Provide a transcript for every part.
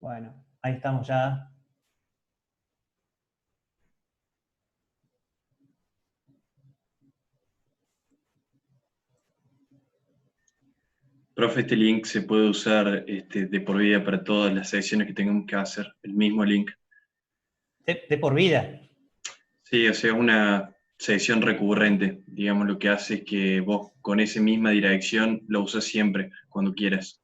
Bueno, ahí estamos ya. Profe, este link se puede usar de por vida para todas las sesiones que tengamos que hacer, el mismo link. De por vida. Sí, o sea, una sesión recurrente, digamos, lo que hace es que vos con esa misma dirección lo usas siempre, cuando quieras.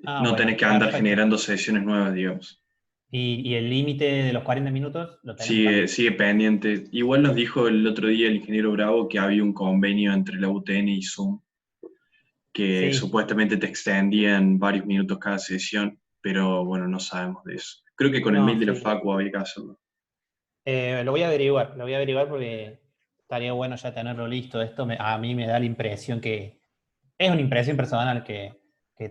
Ah, No tenés bueno, que andar perfecto. generando sesiones nuevas, digamos. ¿Y el límite de los 40 minutos lo tenemos Sigue, también? sigue pendiente. Igual nos dijo el otro día el ingeniero Bravo que había un convenio entre la UTN y Zoom, que Sí. supuestamente te extendían varios minutos cada sesión, pero bueno, no sabemos de eso. Creo que con el No, mail de la sí. Facu había que hacerlo. Lo voy a averiguar porque estaría bueno ya tenerlo listo. A mí me da la impresión es una impresión personal que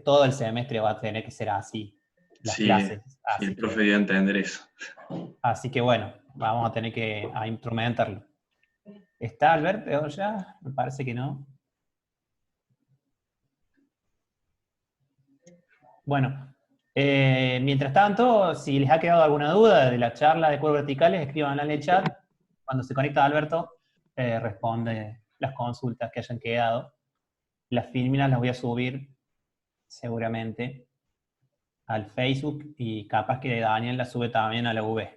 todo el semestre va a tener que ser así, las Sí, clases. sí, el profe dio a entender eso. Así que bueno, vamos a tener a instrumentarlo. ¿Está Alberto ya? Me parece que no. Bueno, mientras tanto, si les ha quedado alguna duda de la charla de curvas verticales, escríbanla en el chat. Cuando se conecta Alberto, responde las consultas que hayan quedado. Las filminas las voy a subir seguramente al Facebook y capaz que Daniel las sube también a la UV.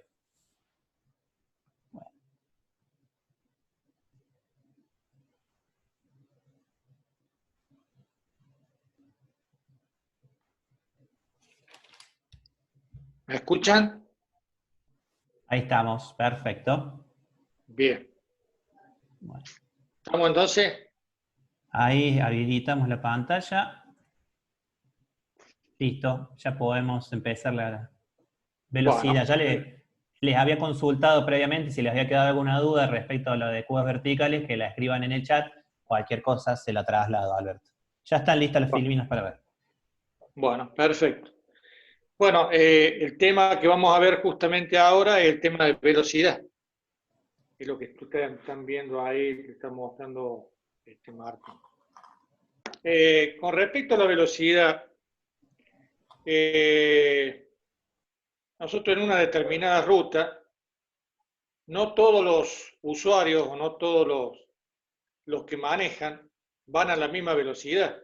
¿Me escuchan? Ahí estamos, perfecto. Bien. Bueno, ¿Estamos entonces? ahí habilitamos la pantalla. Listo, ya podemos empezar la velocidad. Bueno, Les había consultado previamente si les había quedado alguna duda respecto a lo de curvas verticales, que la escriban en el chat. Cualquier cosa se la traslado, Alberto. Ya están listas las filminas para ver. bueno, perfecto. Bueno, el tema que vamos a ver justamente ahora es el tema de velocidad, que es lo que ustedes están viendo ahí, que está mostrando Martín. Con respecto a la velocidad, nosotros en una determinada ruta, no todos los usuarios o no todos los que manejan van a la misma velocidad.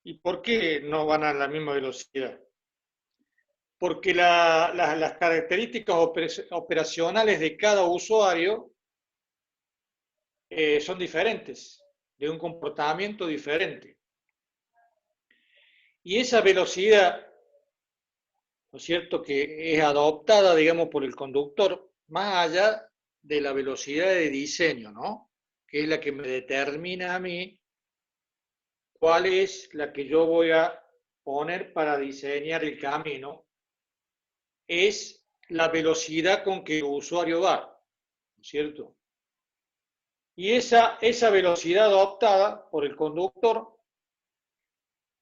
¿Y por qué no van a la misma velocidad? Porque las características operacionales de cada usuario son diferentes, de un comportamiento diferente. Y esa velocidad, ¿no es cierto?, que es adoptada, digamos, por el conductor, más allá de la velocidad de diseño, ¿no?, que es la que me determina a mí cuál es la que yo voy a poner para diseñar el camino, es la velocidad con que el usuario va, ¿no es cierto? Y esa velocidad adoptada por el conductor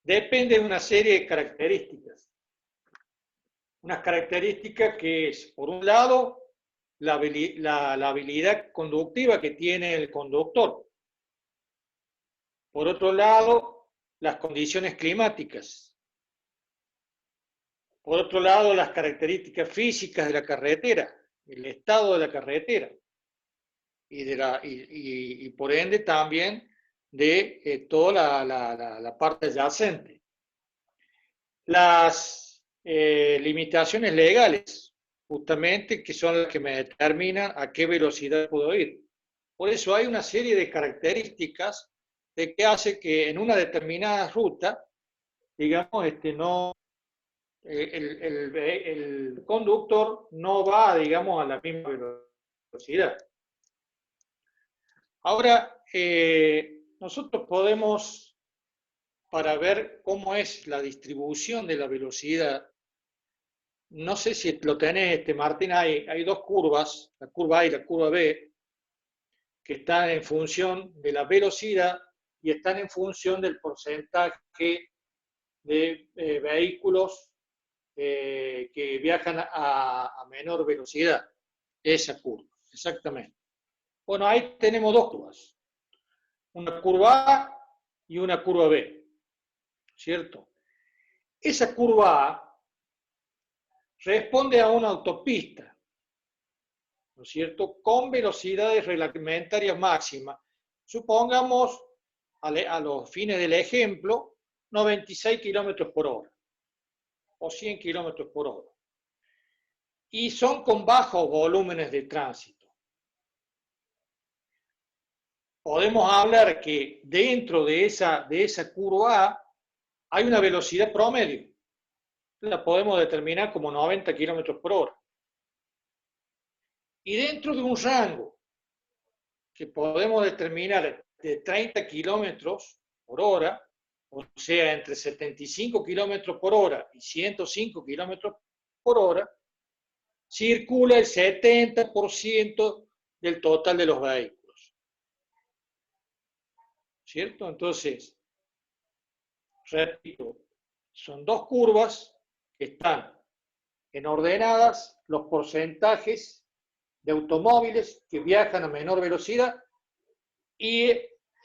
depende de una serie de características. Unas características que es, por un lado, la habilidad conductiva que tiene el conductor. Por otro lado, las condiciones climáticas. Por otro lado, las características físicas de la carretera, el estado de la carretera. Y por ende también de toda la parte adyacente. Las limitaciones legales, justamente, que son las que me determinan a qué velocidad puedo ir. Por eso hay una serie de características de que hace que en una determinada ruta, digamos, el conductor no va, digamos, a la misma velocidad. Ahora, nosotros podemos, para ver cómo es la distribución de la velocidad, no sé si lo tenés, Martín, hay dos curvas, la curva A y la curva B, que están en función de la velocidad y están en función del porcentaje de vehículos que viajan a menor velocidad. Esa curva, exactamente. Bueno, ahí tenemos dos curvas, una curva A y una curva B, ¿cierto? esa curva A responde a una autopista, ¿no es cierto?, con velocidades reglamentarias máximas. Supongamos, a los fines del ejemplo, 96 kilómetros por hora o 100 kilómetros por hora. Y son con bajos volúmenes de tránsito. Podemos hablar que dentro de esa curva A hay una velocidad promedio. La podemos determinar como 90 kilómetros por hora. Y dentro de un rango que podemos determinar de 30 kilómetros por hora, o sea, entre 75 kilómetros por hora y 105 kilómetros por hora, circula el 70% del total de los vehículos. ¿Cierto? Entonces, repito, son dos curvas que están en ordenadas los porcentajes de automóviles que viajan a menor velocidad y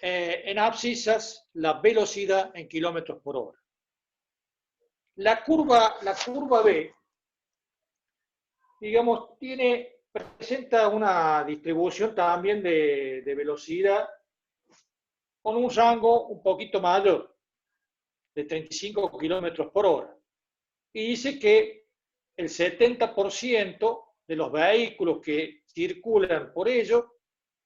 en abscisas la velocidad en kilómetros por hora. La curva B, digamos, presenta una distribución también de velocidad con un rango un poquito mayor, de 35 kilómetros por hora. Y dice que el 70% de los vehículos que circulan por ello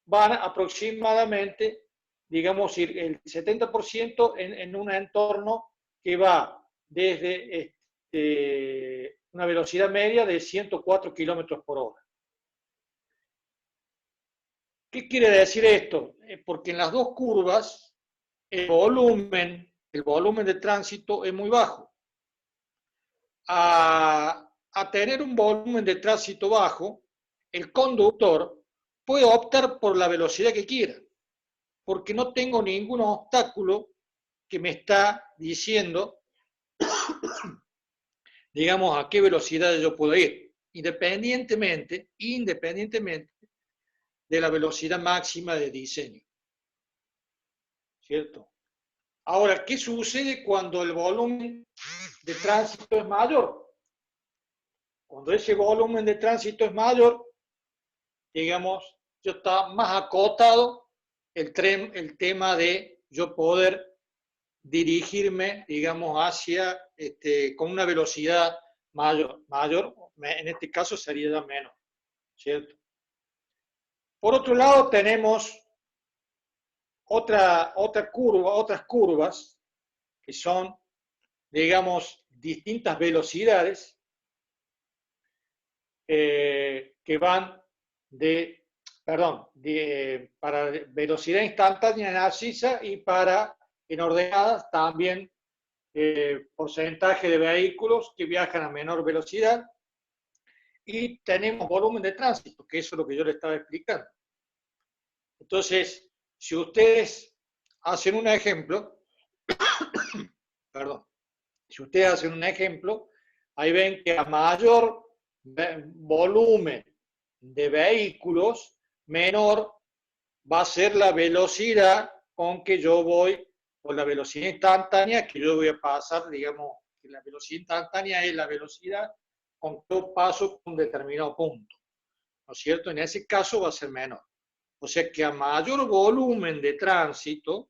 van aproximadamente, digamos, el 70% en un entorno que va desde una velocidad media de 104 kilómetros por hora. ¿Qué quiere decir esto? Porque en las dos curvas el volumen de tránsito es muy bajo. A tener un volumen de tránsito bajo, el conductor puede optar por la velocidad que quiera, porque no tengo ningún obstáculo que me está diciendo, digamos, a qué velocidad yo puedo ir, independientemente de la velocidad máxima de diseño. ¿Cierto? Ahora, ¿qué sucede cuando el volumen de tránsito es mayor? Cuando ese volumen de tránsito es mayor, digamos, yo está más acotado el tema de yo poder dirigirme, digamos, hacia, con una velocidad mayor, en este caso sería ya menor, ¿cierto? Por otro lado, tenemos otras curvas que son, digamos, distintas velocidades que van para velocidad instantánea en abscissa y para en ordenadas también porcentaje de vehículos que viajan a menor velocidad, y tenemos volumen de tránsito, que eso es lo que yo le estaba explicando. Entonces, si ustedes hacen un ejemplo, ahí ven que a mayor volumen de vehículos, menor va a ser la velocidad con que yo voy, o la velocidad instantánea que yo voy a pasar, digamos, que la velocidad instantánea es la velocidad con que yo paso por un determinado punto, ¿no es cierto? En ese caso va a ser menor. O sea que a mayor volumen de tránsito,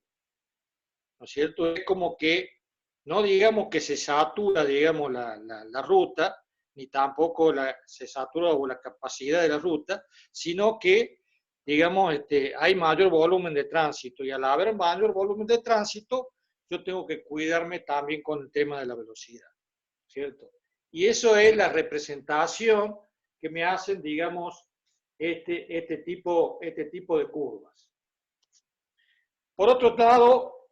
¿no es cierto? Es como que, no digamos que se satura, digamos, la ruta, ni tampoco se satura o la capacidad de la ruta, sino que, digamos, hay mayor volumen de tránsito, y al haber mayor volumen de tránsito, yo tengo que cuidarme también con el tema de la velocidad, ¿cierto? Y eso es la representación que me hacen, digamos, este tipo de curvas. Por otro lado,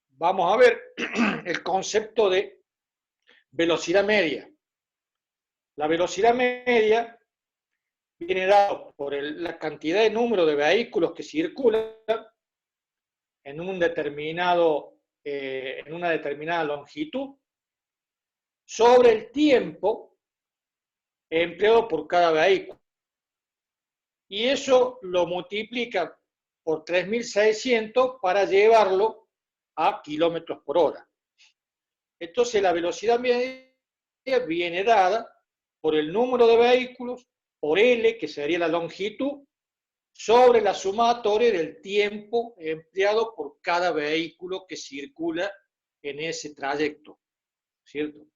vamos a ver el concepto de velocidad media. La velocidad media viene dado por la cantidad de número de vehículos que circulan en una determinada longitud sobre el tiempo empleado por cada vehículo. Y eso lo multiplica por 3.600 para llevarlo a kilómetros por hora. Entonces la velocidad media viene dada por el número de vehículos, por L, que sería la longitud, sobre la sumatoria del tiempo empleado por cada vehículo que circula en ese trayecto, ¿cierto?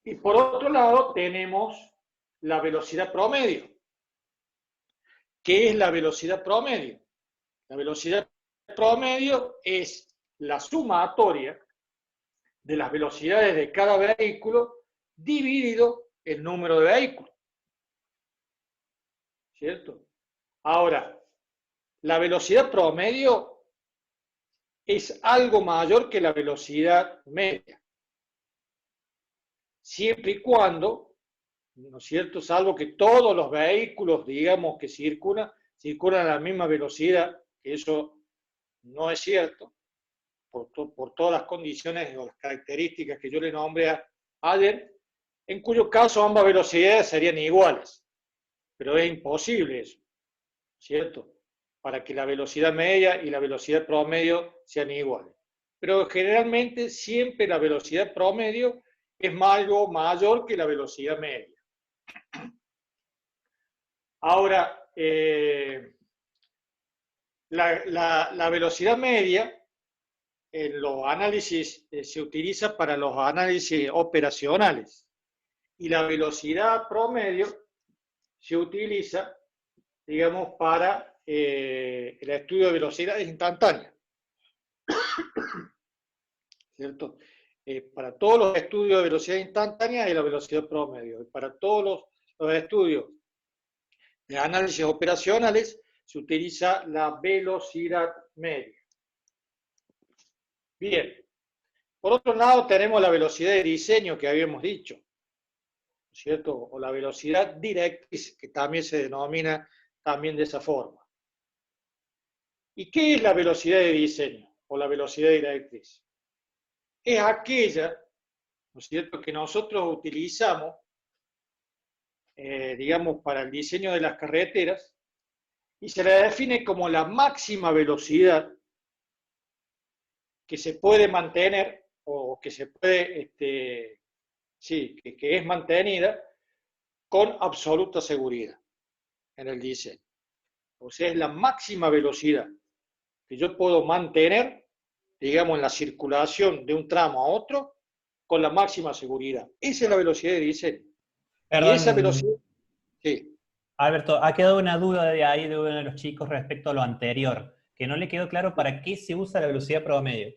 Y por otro lado tenemos la velocidad promedio. ¿Qué es la velocidad promedio? La velocidad promedio es la sumatoria de las velocidades de cada vehículo dividido el número de vehículos, ¿cierto? Ahora, la velocidad promedio es algo mayor que la velocidad media, siempre y cuando, ¿no es cierto?, salvo que todos los vehículos, digamos, que circulan a la misma velocidad, que eso no es cierto, por todas las condiciones o las características que yo le nombré ayer, en cuyo caso ambas velocidades serían iguales, pero es imposible eso, ¿cierto?, para que la velocidad media y la velocidad promedio sean iguales. Pero generalmente siempre la velocidad promedio es algo mayor que la velocidad media. Ahora, la velocidad media en los análisis se utiliza para los análisis operacionales y la velocidad promedio se utiliza, digamos, para el estudio de velocidades instantáneas, ¿cierto? Para todos los estudios de velocidad instantánea y la velocidad promedio. Y para todos los estudios de análisis operacionales se utiliza la velocidad media. Bien. Por otro lado tenemos la velocidad de diseño que habíamos dicho, ¿cierto? O la velocidad directriz, que también se denomina también de esa forma. ¿Y qué es la velocidad de diseño o la velocidad directriz? Es aquella, ¿no es cierto?, que nosotros utilizamos, digamos, para el diseño de las carreteras y se la define como la máxima velocidad que se puede mantener o que se puede, sí, que es mantenida con absoluta seguridad en el diseño. O sea, es la máxima velocidad que yo puedo mantener, digamos, en la circulación de un tramo a otro, con la máxima seguridad. Esa es la velocidad de diseño. Perdón, Y esa velocidad, sí. Alberto, ha quedado una duda de ahí de uno de los chicos respecto a lo anterior, que no le quedó claro para qué se usa la velocidad promedio.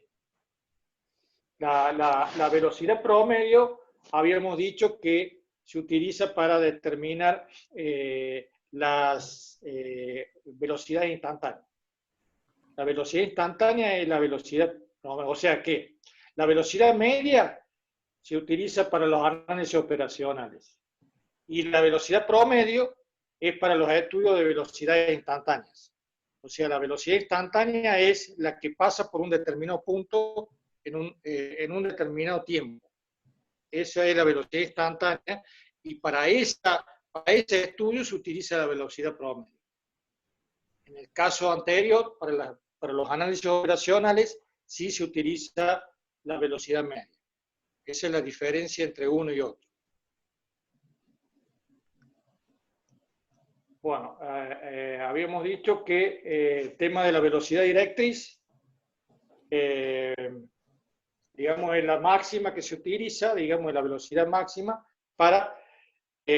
La velocidad promedio, habíamos dicho que se utiliza para determinar las velocidades instantáneas. La velocidad instantánea es la velocidad, o sea que la velocidad media se utiliza para los análisis operacionales y la velocidad promedio es para los estudios de velocidades instantáneas. O sea, la velocidad instantánea es la que pasa por un determinado punto en un determinado tiempo. Esa es la velocidad instantánea y para ese estudio se utiliza la velocidad promedio. En el caso anterior, para los análisis operacionales, sí se utiliza la velocidad media. Esa es la diferencia entre uno y otro. Bueno, habíamos dicho que el tema de la velocidad directriz, digamos, es la máxima que se utiliza, digamos, la velocidad máxima para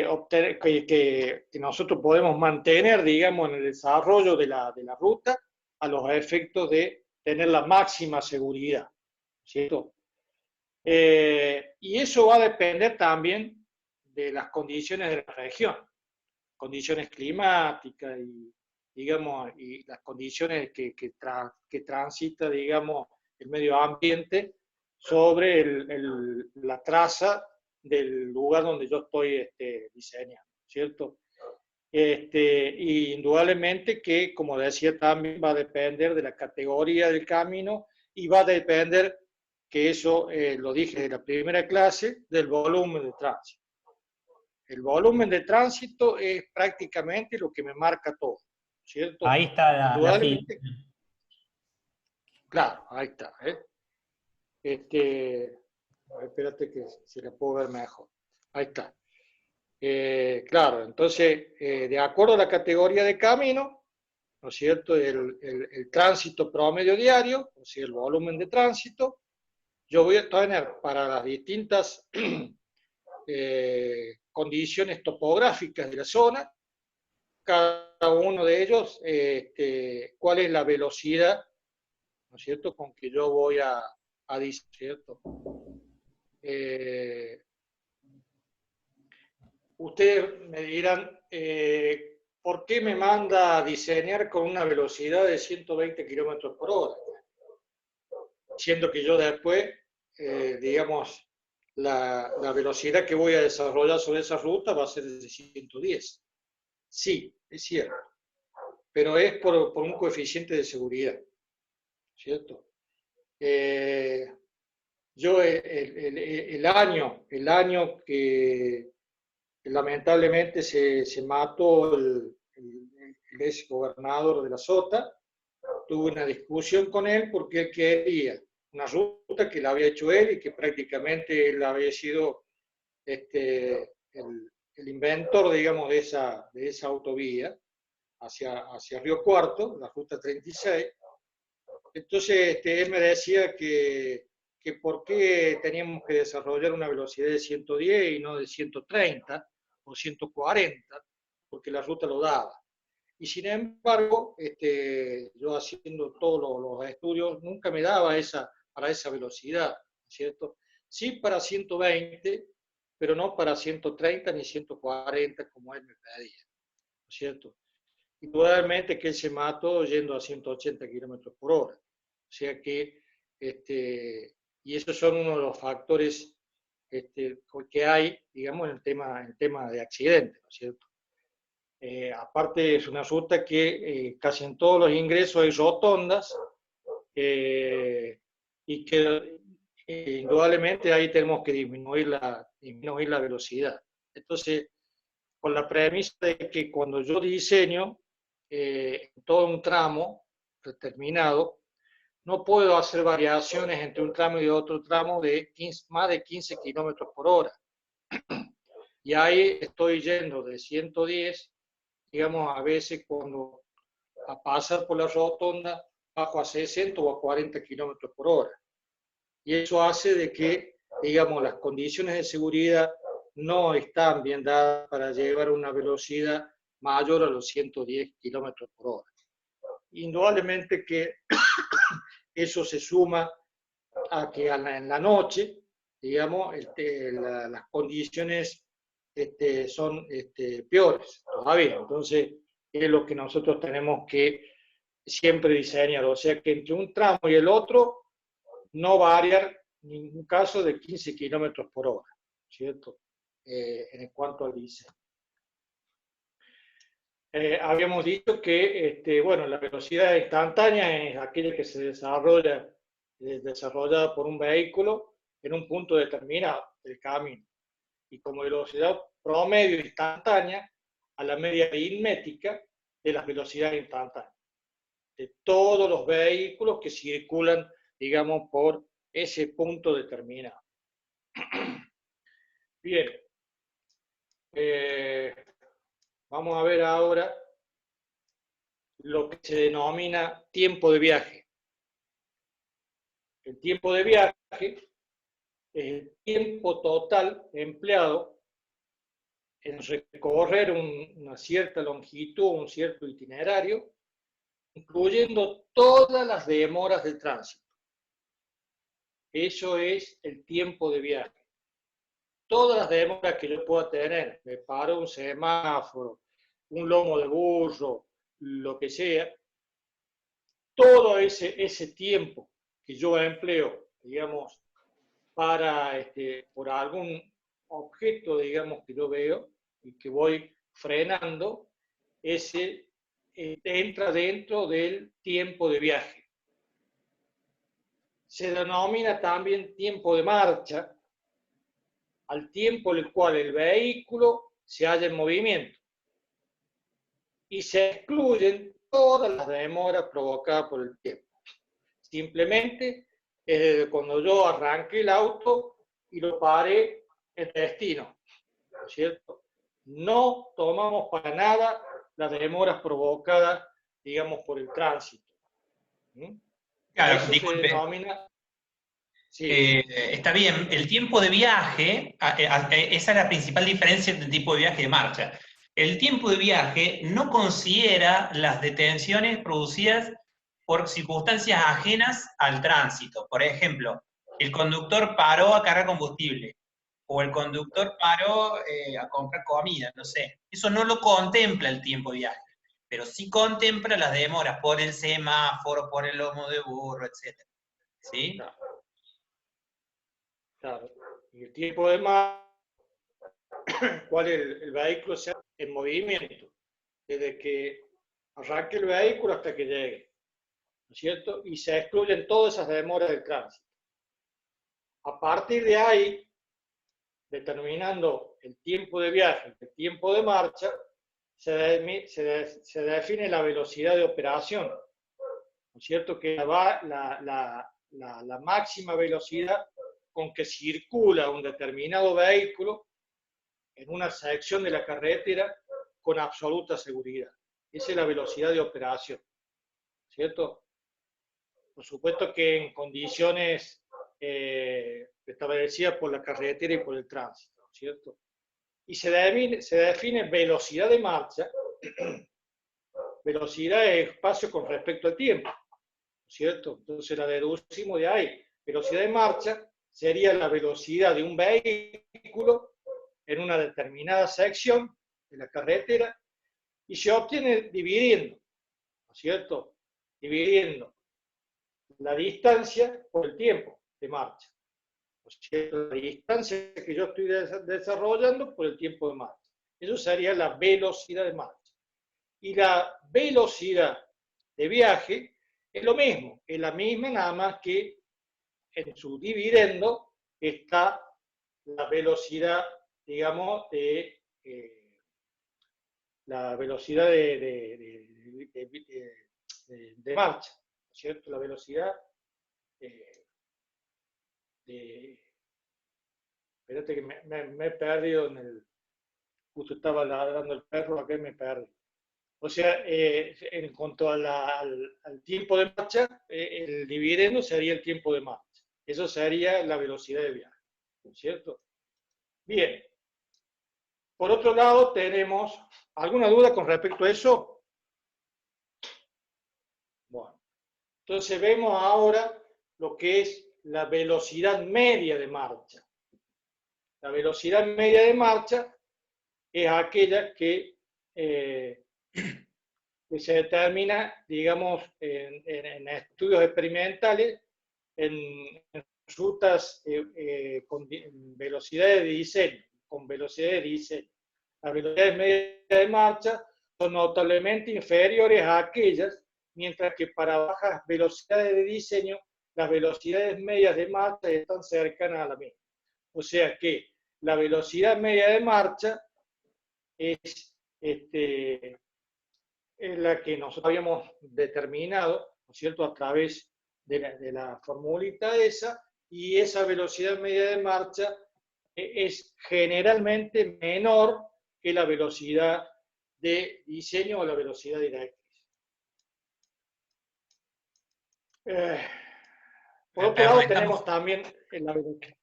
obtener, que nosotros podemos mantener, digamos, en el desarrollo de la ruta a los efectos de tener la máxima seguridad, ¿cierto? Y eso va a depender también de las condiciones de la región, condiciones climáticas y, digamos, y las condiciones que transita, digamos, el medio ambiente sobre la traza del lugar donde yo estoy diseñando, ¿cierto? Y indudablemente que, como decía también, va a depender de la categoría del camino y va a depender, que eso lo dije en la primera clase, del volumen de tránsito. El volumen de tránsito es prácticamente lo que me marca todo, ¿cierto? Ahí está Indudablemente, claro, ahí está. A ver, espérate que se la puedo ver mejor. Ahí está. Claro, entonces, de acuerdo a la categoría de camino, ¿no es cierto? El tránsito promedio diario, o sea, el volumen de tránsito, yo voy a tener para las distintas condiciones topográficas de la zona, cada uno de ellos, cuál es la velocidad, ¿no es cierto?, con que yo voy a decir, ¿cierto? Ustedes me dirán, ¿por qué me manda a diseñar con una velocidad de 120 kilómetros por hora? Siendo que yo después, digamos, la velocidad que voy a desarrollar sobre esa ruta va a ser de 110. Sí, es cierto, pero es por un coeficiente de seguridad, ¿cierto? Yo el año que lamentablemente se mató el ex gobernador de la Sota, tuve una discusión con él porque él quería una ruta que la había hecho él y que prácticamente él había sido el inventor, digamos, de esa autovía hacia Río Cuarto, la ruta 36. Entonces él me decía que por qué teníamos que desarrollar una velocidad de 110 y no de 130 o 140, porque la ruta lo daba. Y sin embargo, yo haciendo todos los estudios, nunca me daba para esa velocidad, ¿cierto? Sí para 120, pero no para 130 ni 140 como él me pedía, ¿cierto? Indudablemente que él se mató yendo a 180 kilómetros por hora. O sea que, y esos son uno de los factores que hay, digamos, en el tema de accidentes, ¿no es cierto? Aparte es una ruta que casi en todos los ingresos hay rotondas y que indudablemente ahí tenemos que disminuir la velocidad. Entonces, con la premisa de que cuando yo diseño todo un tramo determinado, no puedo hacer variaciones entre un tramo y otro tramo de más de 15 kilómetros por hora. Y ahí estoy yendo de 110, digamos, a veces cuando a pasar por la rotonda bajo a 60 o a 40 kilómetros por hora. Y eso hace de que, digamos, las condiciones de seguridad no están bien dadas para llevar una velocidad mayor a los 110 kilómetros por hora. Indudablemente que eso se suma a que en la noche, digamos, las condiciones son peores todavía. Entonces, es lo que nosotros tenemos que siempre diseñar. O sea, que entre un tramo y el otro no variar en ningún caso de 15 kilómetros por hora, ¿cierto? En cuanto al diseño. Habíamos dicho que, bueno, la velocidad instantánea es aquella que se desarrolla por un vehículo en un punto determinado del camino. Y como velocidad promedio instantánea a la media aritmética de las velocidades instantáneas de todos los vehículos que circulan, digamos, por ese punto determinado. Bien. Vamos a ver ahora lo que se denomina tiempo de viaje. El tiempo de viaje es el tiempo total empleado en recorrer una cierta longitud, un cierto itinerario, incluyendo todas las demoras del tránsito. Eso es el tiempo de viaje. Todas las demoras que yo pueda tener, me paro un semáforo, un lomo de burro, lo que sea, todo ese tiempo que yo empleo, digamos, por algún objeto, digamos, que yo veo y que voy frenando, ese entra dentro del tiempo de viaje. Se denomina también tiempo de marcha al tiempo en el cual el vehículo se halla en movimiento y se excluyen todas las demoras provocadas por el tiempo. Simplemente es desde cuando yo arranqué el auto y lo paré en destino, ¿no es cierto? No tomamos para nada las demoras provocadas, digamos, por el tránsito. ¿Mm? A Claro, eso se disculpe. denomina... Sí, Está bien, el tiempo de viaje, esa es la principal diferencia entre el tipo de viaje y de marcha. El tiempo de viaje no considera las detenciones producidas por circunstancias ajenas al tránsito. Por ejemplo, el conductor paró a cargar combustible, o el conductor paró a comprar comida, no sé. Eso no lo contempla el tiempo de viaje, pero sí contempla las demoras por el semáforo, por el lomo de burro, etc. ¿Sí? claro. Y el tiempo de marcha, cuál es el vehículo sea en movimiento, desde que arranque el vehículo hasta que llegue, ¿no es cierto? Y se excluyen todas esas demoras del tránsito. A partir de ahí, determinando el tiempo de viaje, el tiempo de marcha, se define la velocidad de operación, ¿no es cierto? Que va la máxima velocidad con que circula un determinado vehículo en una sección de la carretera con absoluta seguridad. Esa es la velocidad de operación, ¿cierto? Por supuesto que en condiciones establecidas por la carretera y por el tránsito, ¿cierto? Y se define velocidad de marcha, velocidad de espacio con respecto al tiempo, ¿cierto? Entonces la deducimos de ahí. Velocidad de marcha sería la velocidad de un vehículo en una determinada sección de la carretera y se obtiene dividiendo, ¿no es cierto? Dividiendo la distancia por el tiempo de marcha. ¿No es cierto? La distancia que yo estoy desarrollando por el tiempo de marcha. Eso sería la velocidad de marcha. Y la velocidad de viaje es lo mismo, es la misma, nada más que en su dividendo está la velocidad, digamos, la velocidad de marcha, ¿no es cierto? La velocidad espérate que me he perdido en el... Justo estaba ladrando el perro, acá me perdí. O sea, en cuanto a al tiempo de marcha, el dividendo sería el tiempo de marcha. Eso sería la velocidad de viaje, ¿no es cierto? Bien. Por otro lado, tenemos alguna duda con respecto a eso. Bueno, entonces vemos ahora lo que es la velocidad media de marcha. La velocidad media de marcha es aquella que se determina, digamos, en estudios experimentales, en rutas con velocidades de diseño, con velocidades de diseño. Las velocidades medias de marcha son notablemente inferiores a aquellas, mientras que para bajas velocidades de diseño, las velocidades medias de marcha están cercanas a la misma. O sea que la velocidad media de marcha es la que nosotros habíamos determinado, ¿no es cierto?, a través de la formulita esa, y esa velocidad media de marcha es generalmente menor que la velocidad de diseño o la velocidad directriz. Por otro lado, tenemos también la velocidad.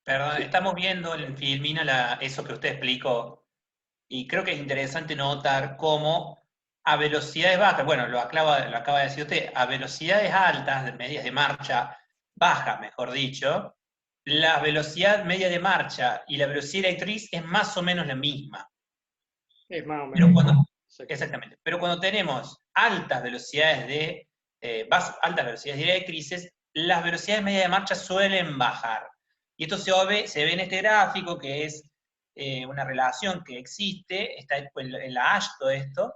Perdón, estamos viendo en Filmina eso que usted explicó, y creo que es interesante notar cómo a velocidades bajas, bueno, lo acaba de decir usted, a velocidades altas, de medias de marcha, bajas, mejor dicho, la velocidad media de marcha y la velocidad directriz es más o menos la misma. Es más o menos. Exactamente. Pero cuando tenemos altas velocidades altas velocidades directrices, las velocidades medias de marcha suelen bajar. Y esto se ve en este gráfico, que es una relación que existe, está en la ASH todo esto,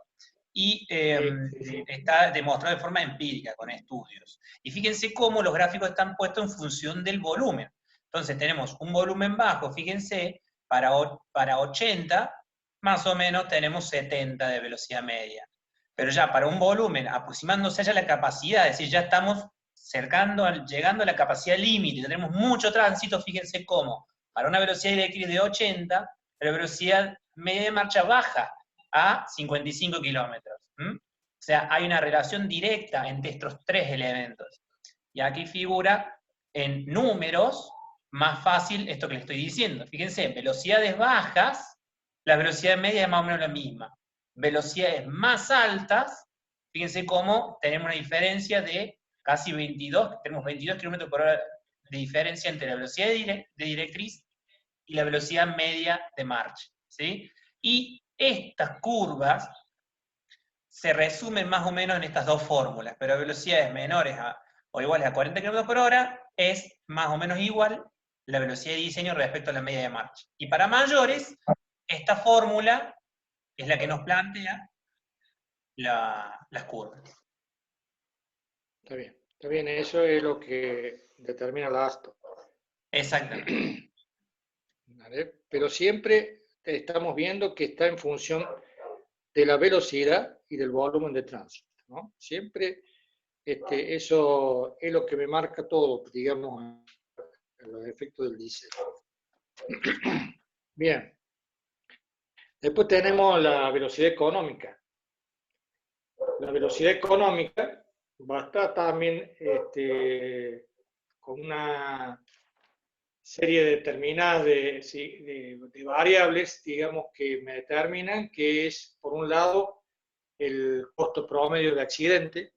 y está demostrado de forma empírica, con estudios. Y fíjense cómo los gráficos están puestos en función del volumen. Entonces tenemos un volumen bajo, fíjense, para 80, más o menos tenemos 70 de velocidad media. Pero ya para un volumen, aproximándose a la capacidad, es decir, ya estamos llegando a la capacidad límite, tenemos mucho tránsito, fíjense cómo, para una velocidad directriz de 80, la velocidad media de marcha baja a 55 kilómetros. O sea, hay una relación directa entre estos tres elementos. Y aquí figura en números más fácil esto que les estoy diciendo. Fíjense, velocidades bajas, la velocidad media es más o menos la misma. Velocidades más altas, fíjense cómo tenemos una diferencia de casi 22, tenemos 22 km por hora de diferencia entre la velocidad de directriz y la velocidad media de marcha, ¿sí? Y estas curvas se resumen más o menos en estas dos fórmulas, pero a velocidades menores o iguales a 40 km por hora es más o menos igual la velocidad de diseño respecto a la media de marcha. Y para mayores, esta fórmula es la que nos plantea las curvas. Está bien, eso es lo que determina la ASTO. Exactamente. ¿Vale? Pero siempre estamos viendo que está en función de la velocidad y del volumen de tránsito, ¿no? Siempre eso es lo que me marca todo, digamos, los efectos del diésel. Bien. Después tenemos la velocidad económica. La velocidad económica va a estar también con una serie determinada de variables, digamos, que me determinan, que es, por un lado, el costo promedio de accidente,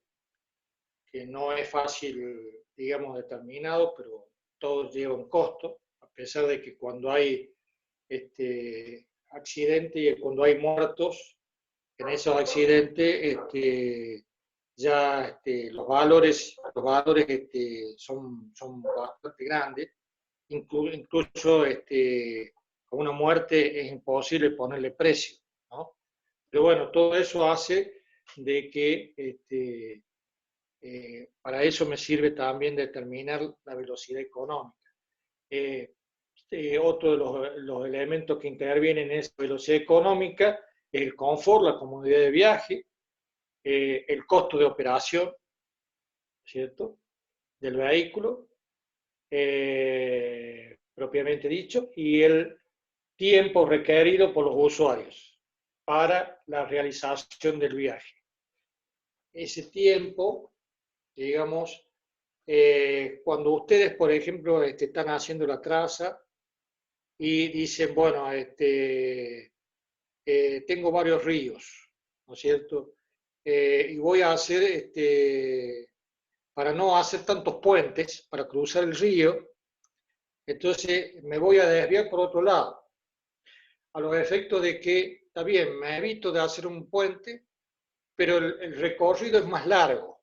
que no es fácil, digamos, determinado, pero todo lleva un costo, a pesar de que cuando hay accidente y cuando hay muertos en esos accidentes, ya los valores son bastante grandes. Incluso a una muerte es imposible ponerle precio, ¿no? Pero bueno, todo eso hace de que para eso me sirve también determinar la velocidad económica. Otro de los elementos que intervienen en esa velocidad económica es el confort, la comodidad de viaje, el costo de operación, ¿cierto?, del vehículo, propiamente dicho, y el tiempo requerido por los usuarios para la realización del viaje. Ese tiempo, digamos, cuando ustedes, por ejemplo, están haciendo la traza y dicen, bueno, tengo varios ríos, ¿no es cierto? Y voy a hacer, para no hacer tantos puentes, para cruzar el río, entonces me voy a desviar por otro lado, a los efectos de que, está bien, me evito de hacer un puente, pero el recorrido es más largo.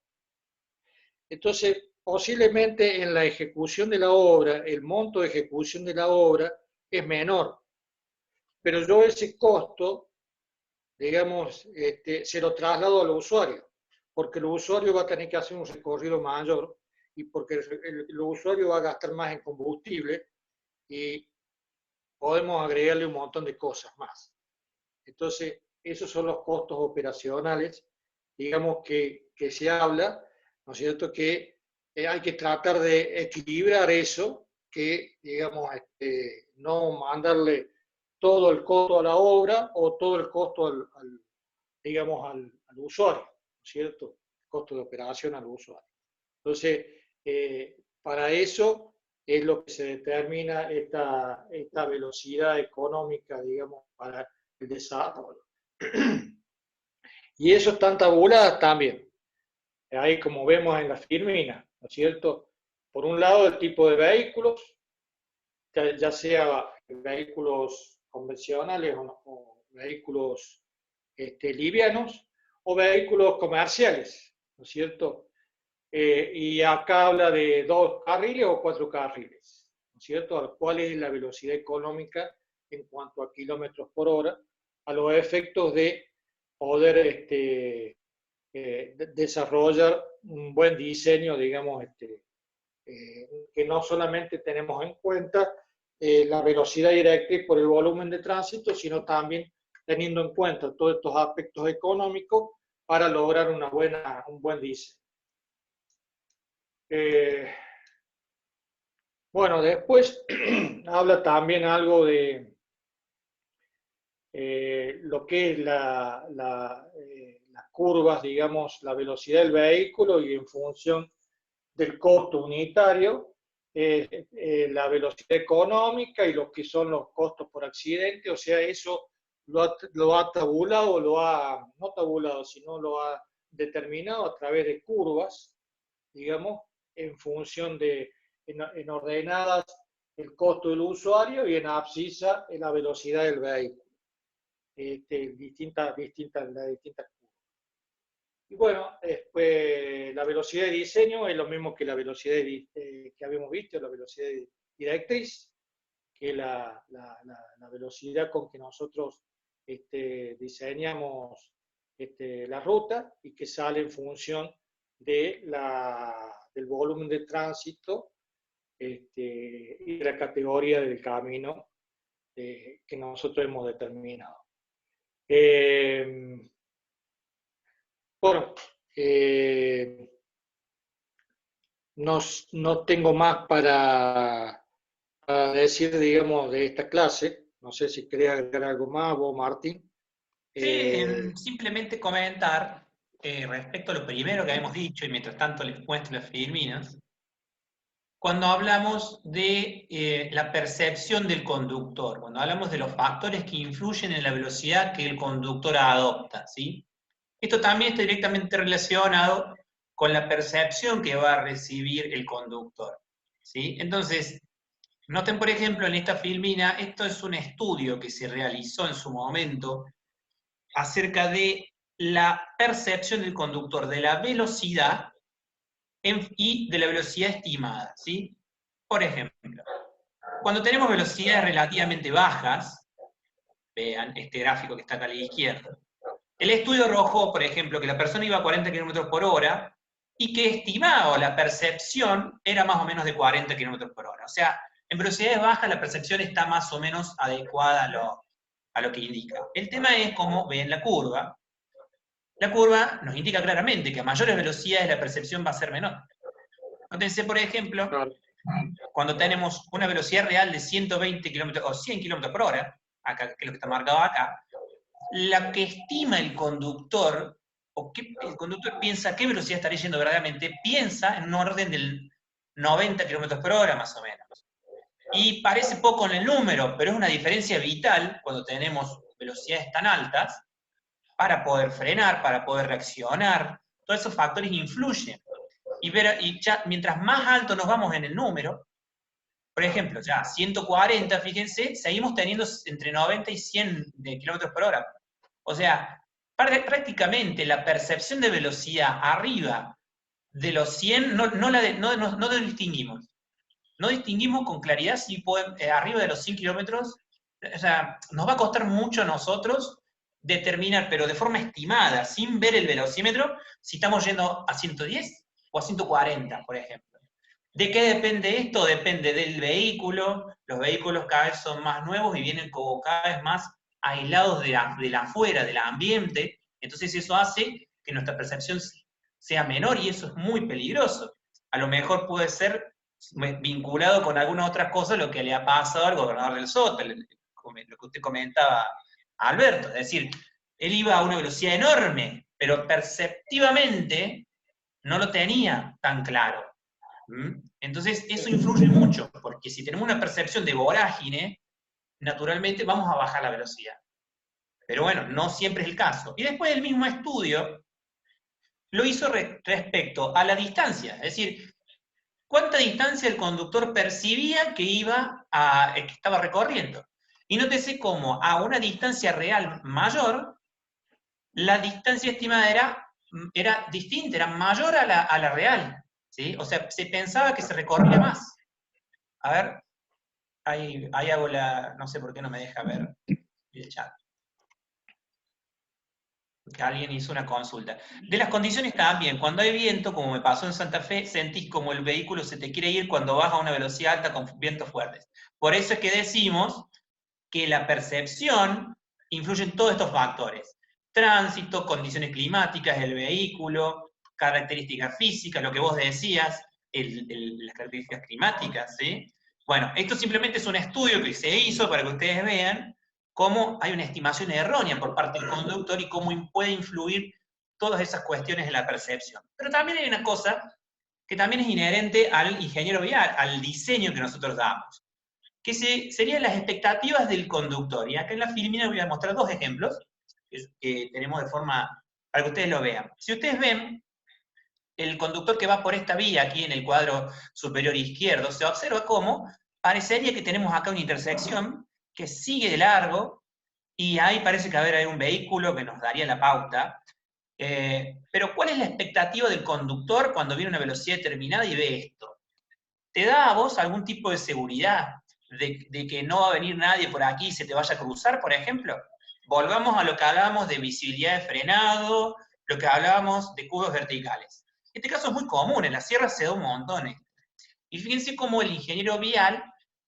Entonces, posiblemente en la ejecución de la obra, el monto de ejecución de la obra es menor, pero yo ese costo, digamos, se lo traslado al usuario, porque el usuario va a tener que hacer un recorrido mayor y porque el usuario va a gastar más en combustible y podemos agregarle un montón de cosas más. Entonces, esos son los costos operacionales, digamos, que se habla, ¿no es cierto?, que hay que tratar de equilibrar eso, que, digamos, no mandarle todo el costo a la obra o todo el costo digamos, al usuario, ¿no es cierto?, el costo de operación al usuario. Entonces, para eso es lo que se determina esta velocidad económica, digamos, para el desarrollo. Y eso están tabuladas también. Ahí, como vemos en la firmina, ¿no es cierto? Por un lado, el tipo de vehículos, ya sea vehículos convencionales o vehículos livianos, o vehículos comerciales, ¿no es cierto? Y acá habla de 2 carriles o 4 carriles, ¿no es cierto? ¿Cuál es la velocidad económica en cuanto a kilómetros por hora? A los efectos de poder desarrollar un buen diseño, digamos, que no solamente tenemos en cuenta la velocidad directriz por el volumen de tránsito, sino también teniendo en cuenta todos estos aspectos económicos para lograr un buen diseño. Bueno, después habla también algo de lo que es las curvas, digamos, la velocidad del vehículo y en función del costo unitario, la velocidad económica y lo que son los costos por accidente, o sea, eso lo ha tabulado, no tabulado, sino lo ha determinado a través de curvas, digamos, en función de, en ordenadas el costo del usuario y en abscisa la velocidad del vehículo. Distintas curvas. Y bueno, después la velocidad de diseño es lo mismo que la velocidad que habíamos visto, la velocidad directriz, que es la velocidad con que nosotros diseñamos la ruta y que sale en función de del volumen de tránsito y la categoría del camino que nosotros hemos determinado. Bueno, no tengo más para decir, digamos, de esta clase. No sé si quería agregar algo más, vos, Martín. Sí, simplemente comentar respecto a lo primero que habíamos dicho, y mientras tanto les muestro las filminas, cuando hablamos de la percepción del conductor, cuando hablamos de los factores que influyen en la velocidad que el conductor adopta, ¿sí? Esto también está directamente relacionado con la percepción que va a recibir el conductor, ¿sí? Entonces, noten, por ejemplo, en esta filmina, esto es un estudio que se realizó en su momento acerca de la percepción del conductor de la velocidad y de la velocidad estimada, ¿sí? Por ejemplo, cuando tenemos velocidades relativamente bajas, vean este gráfico que está acá a la izquierda, el estudio arrojó, por ejemplo, que la persona iba a 40 km por hora y que estimado la percepción era más o menos de 40 km por hora. O sea, en velocidades bajas la percepción está más o menos adecuada a lo que indica. El tema es cómo ven la curva. La curva nos indica claramente que a mayores velocidades la percepción va a ser menor. Nótense, por ejemplo, cuando tenemos una velocidad real de 120 km o 100 km por hora, acá, que es lo que está marcado acá, la que estima el conductor, o que el conductor piensa a qué velocidad estaría yendo verdaderamente, piensa en un orden del 90 km por hora más o menos. Y parece poco en el número, pero es una diferencia vital cuando tenemos velocidades tan altas para poder frenar, para poder reaccionar. Todos esos factores influyen. Y ya mientras más alto nos vamos en el número, por ejemplo, ya 140, fíjense, seguimos teniendo entre 90 y 100 kilómetros por hora. O sea, prácticamente la percepción de velocidad arriba de los 100 no distinguimos. No distinguimos con claridad si arriba de los 100 kilómetros, o sea, nos va a costar mucho a nosotros determinar, pero de forma estimada, sin ver el velocímetro, si estamos yendo a 110 o a 140, por ejemplo. ¿De qué depende esto? Depende del vehículo. Los vehículos cada vez son más nuevos y vienen como cada vez más aislados de la afuera, del ambiente. Entonces eso hace que nuestra percepción sea menor y eso es muy peligroso. A lo mejor puede ser vinculado con alguna otra cosa lo que le ha pasado al gobernador del Sota, lo que usted comentaba, Alberto. Es decir, él iba a una velocidad enorme, pero perceptivamente no lo tenía tan claro. Entonces, eso influye mucho, porque si tenemos una percepción de vorágine, naturalmente vamos a bajar la velocidad. Pero bueno, no siempre es el caso. Y después el mismo estudio lo hizo respecto a la distancia, es decir, cuánta distancia el conductor percibía que estaba recorriendo. Y nótese cómo a una distancia real mayor, la distancia estimada era distinta, era mayor a la real. ¿Sí? O sea, se pensaba que se recorría más. A ver, ahí hago no sé por qué no me deja ver el chat. Que alguien hizo una consulta. De las condiciones también, cuando hay viento, como me pasó en Santa Fe, sentís como el vehículo se te quiere ir cuando vas a una velocidad alta con vientos fuertes. Por eso es que decimos que la percepción influye en todos estos factores. Tránsito, condiciones climáticas del vehículo, características físicas, lo que vos decías, las características climáticas, ¿sí? Bueno, esto simplemente es un estudio que se hizo para que ustedes vean cómo hay una estimación errónea por parte del conductor y cómo puede influir todas esas cuestiones en la percepción. Pero también hay una cosa que también es inherente al ingeniero vial, al diseño que nosotros damos, que serían las expectativas del conductor. Y acá en la filmina voy a mostrar dos ejemplos que tenemos de forma, para que ustedes lo vean. Si ustedes ven, el conductor que va por esta vía, aquí en el cuadro superior izquierdo, se observa cómo parecería que tenemos acá una intersección que sigue de largo, y ahí parece que hay un vehículo que nos daría la pauta. Pero ¿cuál es la expectativa del conductor cuando viene a una velocidad determinada y ve esto? ¿Te da a vos algún tipo de seguridad de que no va a venir nadie por aquí y se te vaya a cruzar, por ejemplo? Volvamos a lo que hablábamos de visibilidad de frenado, lo que hablábamos de curvas verticales. Este caso es muy común, en las sierras se da un montón. Y fíjense cómo el ingeniero vial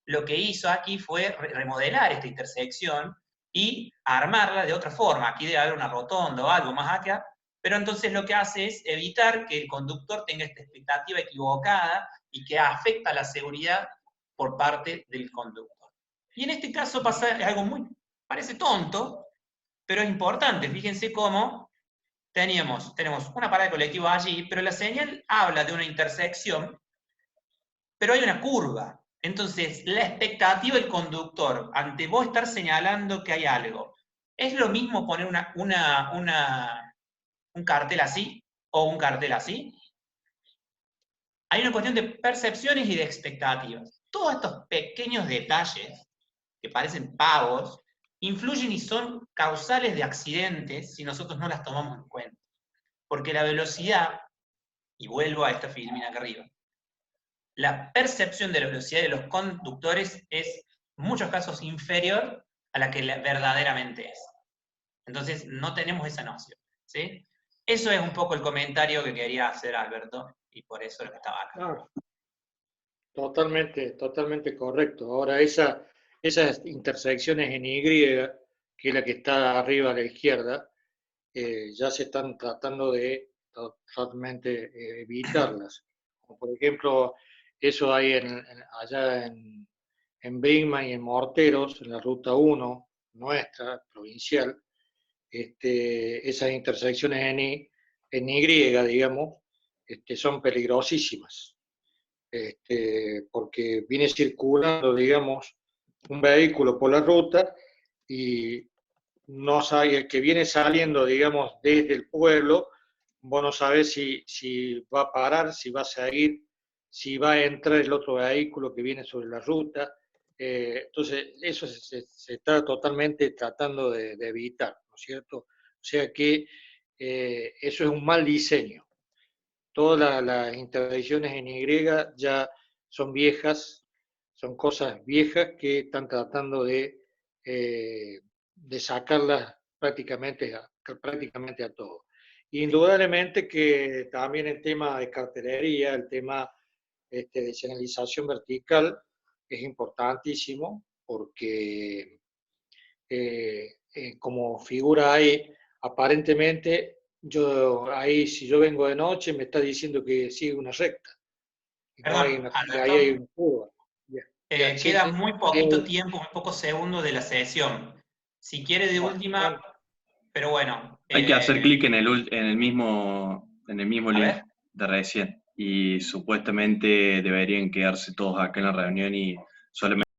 lo que hizo aquí fue remodelar esta intersección y armarla de otra forma. Aquí debe haber una rotonda o algo más acá, pero entonces lo que hace es evitar que el conductor tenga esta expectativa equivocada y que afecta la seguridad por parte del conductor. Y en este caso pasa algo parece tonto, pero es importante. Fíjense cómo tenemos una parada de colectivo allí, pero la señal habla de una intersección, pero hay una curva. Entonces, la expectativa del conductor, ante vos estar señalando que hay algo, ¿es lo mismo poner un cartel así o un cartel así? Hay una cuestión de percepciones y de expectativas. Todos estos pequeños detalles, que parecen pavos, influyen y son causales de accidentes si nosotros no las tomamos en cuenta. Porque la velocidad, y vuelvo a esta filmina acá arriba, la percepción de la velocidad de los conductores es en muchos casos inferior a la que verdaderamente es. Entonces no tenemos esa noción, ¿sí? Eso es un poco el comentario que quería hacer Alberto, y por eso lo que estaba acá. Ah, totalmente correcto. Ahora, esas intersecciones en Y, que es la que está arriba a la izquierda, ya se están tratando de totalmente evitarlas. Como por ejemplo, eso hay allá en Brinkmann y en Morteros, en la ruta 1 nuestra, provincial. Esas intersecciones en Y, digamos, son peligrosísimas. Porque viene circulando, digamos, un vehículo por la ruta y no sabe, el que viene saliendo, digamos, desde el pueblo, vos no sabés si va a parar, si va a seguir, si va a entrar el otro vehículo que viene sobre la ruta. Entonces, eso se está totalmente tratando de evitar, ¿no es cierto? O sea que eso es un mal diseño. Todas las interdicciones en Y ya son viejas, son cosas viejas que están tratando de sacarlas prácticamente a todo. Indudablemente que también el tema de cartelería, el tema de señalización vertical es importantísimo porque como figura ahí, aparentemente si yo vengo de noche me está diciendo que sigue una recta. Perdón, Ahí hay una curva. queda muy poquito tiempo, muy pocos segundos de la sesión. Si quiere de última, pero bueno. Hay que hacer clic en el mismo link de recién y supuestamente deberían quedarse todos acá en la reunión y solamente